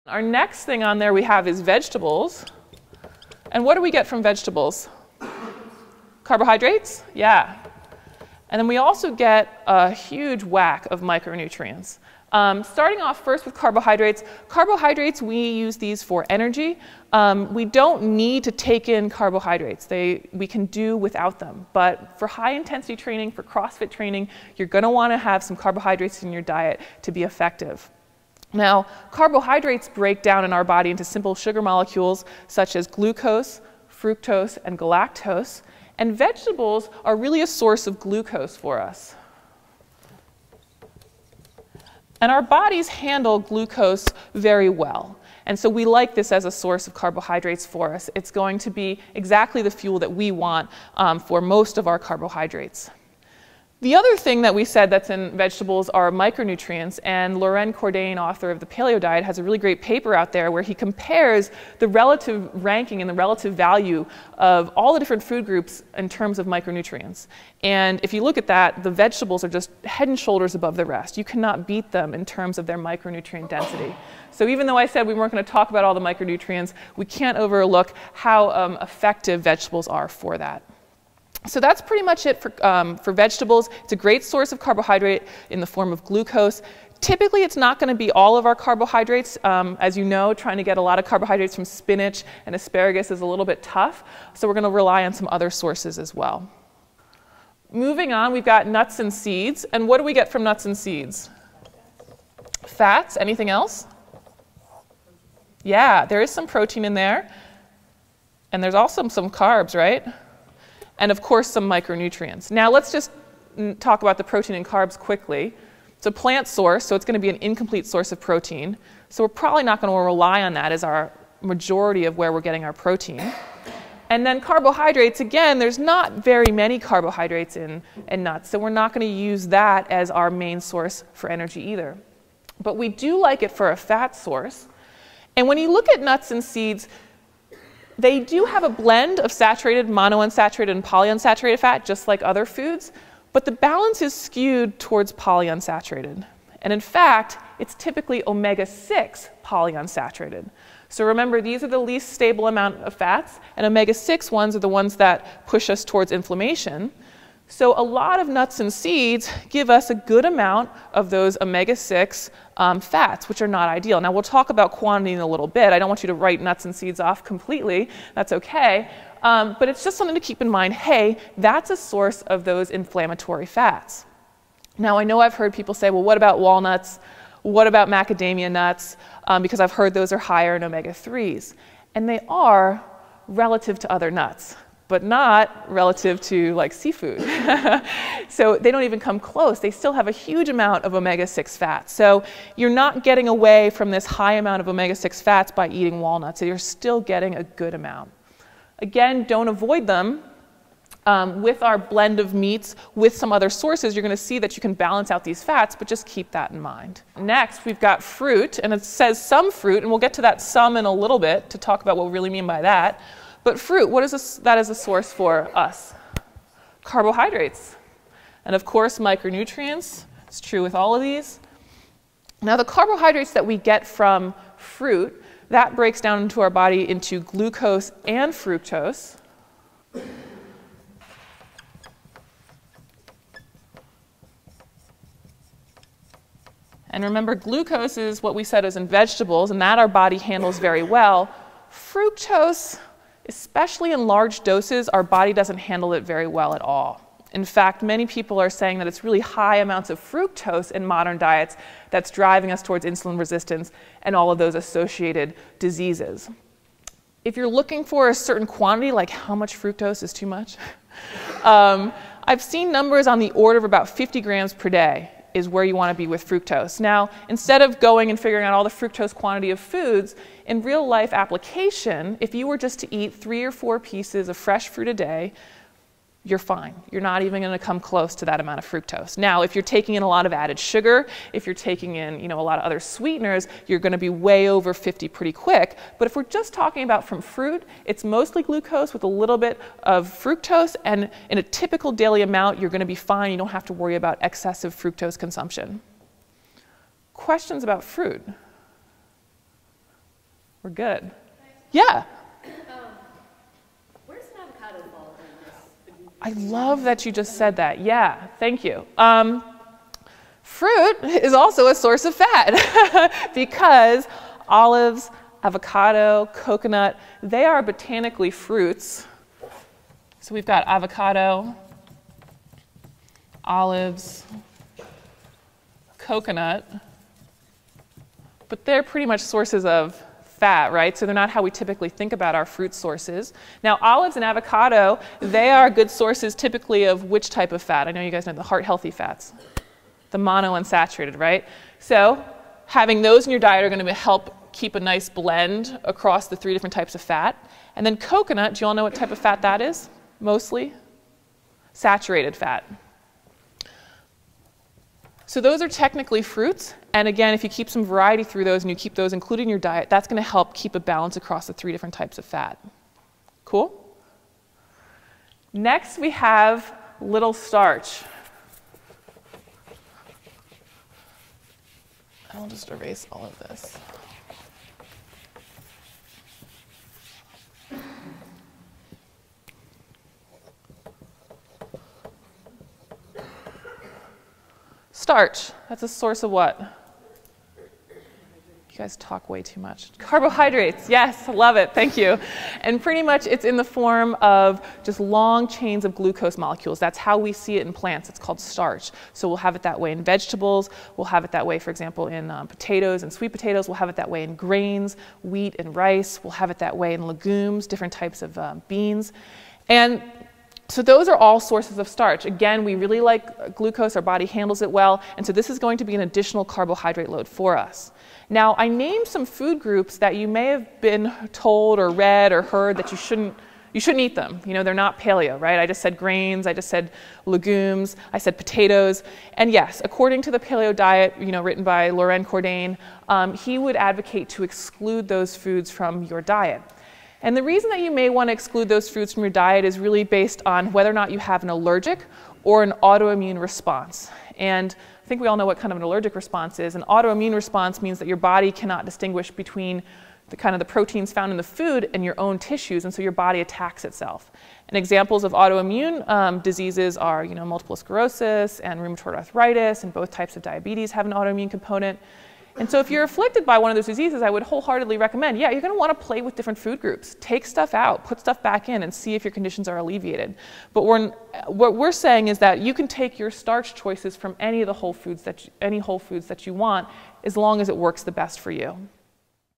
Our next thing on there we have is vegetables. And what do we get from vegetables? Carbohydrates? Yeah. And then we also get a huge whack of micronutrients. Starting off first with carbohydrates. Carbohydrates, we use these for energy. We don't need to take in carbohydrates. We can do without them. But for high intensity training, for CrossFit training, you're going to want to have some carbohydrates in your diet to be effective. Now, carbohydrates break down in our body into simple sugar molecules such as glucose, fructose, and galactose. And vegetables are really a source of glucose for us. And our bodies handle glucose very well. And so we like this as a source of carbohydrates for us. It's going to be exactly the fuel that we want for most of our carbohydrates. The other thing that we said that's in vegetables are micronutrients, and Loren Cordain, author of The Paleo Diet, has a really great paper out there where he compares the relative ranking and the relative value of all the different food groups in terms of micronutrients. And if you look at that, the vegetables are just head and shoulders above the rest. You cannot beat them in terms of their micronutrient density. So even though I said we weren't going to talk about all the micronutrients, we can't overlook how effective vegetables are for that. So that's pretty much it for vegetables. It's a great source of carbohydrate in the form of glucose. Typically, it's not going to be all of our carbohydrates. As you know, trying to get a lot of carbohydrates from spinach and asparagus is a little bit tough, so we're going to rely on some other sources as well. Moving on, we've got nuts and seeds. And what do we get from nuts and seeds? Fats. Anything else? Yeah, there is some protein in there. And there's also some carbs, right? And of course some micronutrients. Now let's just talk about the protein and carbs quickly. It's a plant source, so it's going to be an incomplete source of protein. So we're probably not going to rely on that as our majority of where we're getting our protein. And then carbohydrates, again, there's not very many carbohydrates in nuts, so we're not going to use that as our main source for energy either. But we do like it for a fat source. And when you look at nuts and seeds, they do have a blend of saturated, monounsaturated, and polyunsaturated fat, just like other foods, but the balance is skewed towards polyunsaturated. And in fact, it's typically omega-6 polyunsaturated. So remember, these are the least stable amount of fats, and omega-6 ones are the ones that push us towards inflammation. So a lot of nuts and seeds give us a good amount of those omega-6 fats, which are not ideal. Now we'll talk about quantity in a little bit. I don't want you to write nuts and seeds off completely. That's okay. But it's just something to keep in mind. Hey, that's a source of those inflammatory fats. Now I know I've heard people say, well, what about walnuts? What about macadamia nuts? Because I've heard those are higher in omega-3s. And they are relative to other nuts, but not relative to like seafood. So they don't even come close. They still have a huge amount of omega-6 fats. So you're not getting away from this high amount of omega-6 fats by eating walnuts. So you're still getting a good amount. Again, don't avoid them. With our blend of meats, with some other sources, you're going to see that you can balance out these fats, but just keep that in mind. Next, we've got fruit, and it says some fruit, and we'll get to that some in a little bit to talk about what we really mean by that. But fruit, what is that as a source for us? Carbohydrates. And of course, micronutrients. It's true with all of these. Now, the carbohydrates that we get from fruit, that breaks down into our body into glucose and fructose. And remember, glucose is what we said is in vegetables, and that our body handles very well. Fructose, especially in large doses, our body doesn't handle it very well at all. In fact, many people are saying that it's really high amounts of fructose in modern diets that's driving us towards insulin resistance and all of those associated diseases. If you're looking for a certain quantity, like how much fructose is too much, I've seen numbers on the order of about 50 grams per day is where you want to be with fructose. Now, instead of going and figuring out all the fructose quantity of foods, in real life application, if you were just to eat 3 or 4 pieces of fresh fruit a day, you're fine. You're not even going to come close to that amount of fructose. Now, if you're taking in a lot of added sugar, if you're taking in, a lot of other sweeteners, you're going to be way over 50 pretty quick. But if we're just talking about from fruit, it's mostly glucose with a little bit of fructose, and in a typical daily amount, you're going to be fine. You don't have to worry about excessive fructose consumption. Questions about fruit? We're good. Yeah. Where's an avocado fall in this? I love that you just said that. Yeah, thank you. Fruit is also a source of fat because olives, avocado, coconut, they are botanically fruits. So we've got avocado, olives, coconut, but they're pretty much sources of fat, right? So they're not how we typically think about our fruit sources. Now, olives and avocado, they are good sources typically of which type of fat? I know you guys know the heart-healthy fats, the monounsaturated, right? So having those in your diet are going to help keep a nice blend across the 3 different types of fat. And then coconut, do you all know what type of fat that is? Mostly saturated fat. So those are technically fruits. And again, if you keep some variety through those and you keep those included in your diet, that's going to help keep a balance across the 3 different types of fat. Cool? Next, we have little starch. I'll just erase all of this. Starch, that's a source of what? You guys talk way too much. Carbohydrates, yes, love it, thank you. And pretty much it's in the form of just long chains of glucose molecules. That's how we see it in plants. It's called starch. So we'll have it that way in vegetables. We'll have it that way, for example, in potatoes and sweet potatoes. We'll have it that way in grains, wheat and rice. We'll have it that way in legumes, different types of beans. And so those are all sources of starch. Again, we really like glucose. Our body handles it well. And so this is going to be an additional carbohydrate load for us. Now, I named some food groups that you may have been told or read or heard that you shouldn't eat them. You know, they're not paleo, right? I just said grains, I just said legumes, I said potatoes. And yes, according to the paleo diet, you know, written by Laurent Cordain, he would advocate to exclude those foods from your diet. And the reason that you may want to exclude those foods from your diet is really based on whether or not you have an allergic or an autoimmune response. And I think we all know what kind of an allergic response is. An autoimmune response means that your body cannot distinguish between the proteins found in the food and your own tissues, and so your body attacks itself. And examples of autoimmune diseases are, you know, multiple sclerosis and rheumatoid arthritis, and both types of diabetes have an autoimmune component. And so if you're afflicted by one of those diseases, I would wholeheartedly recommend, yeah, you're going to want to play with different food groups. Take stuff out, put stuff back in, and see if your conditions are alleviated. But what we're saying is that you can take your starch choices from any of the whole foods that you want, as long as it works the best for you.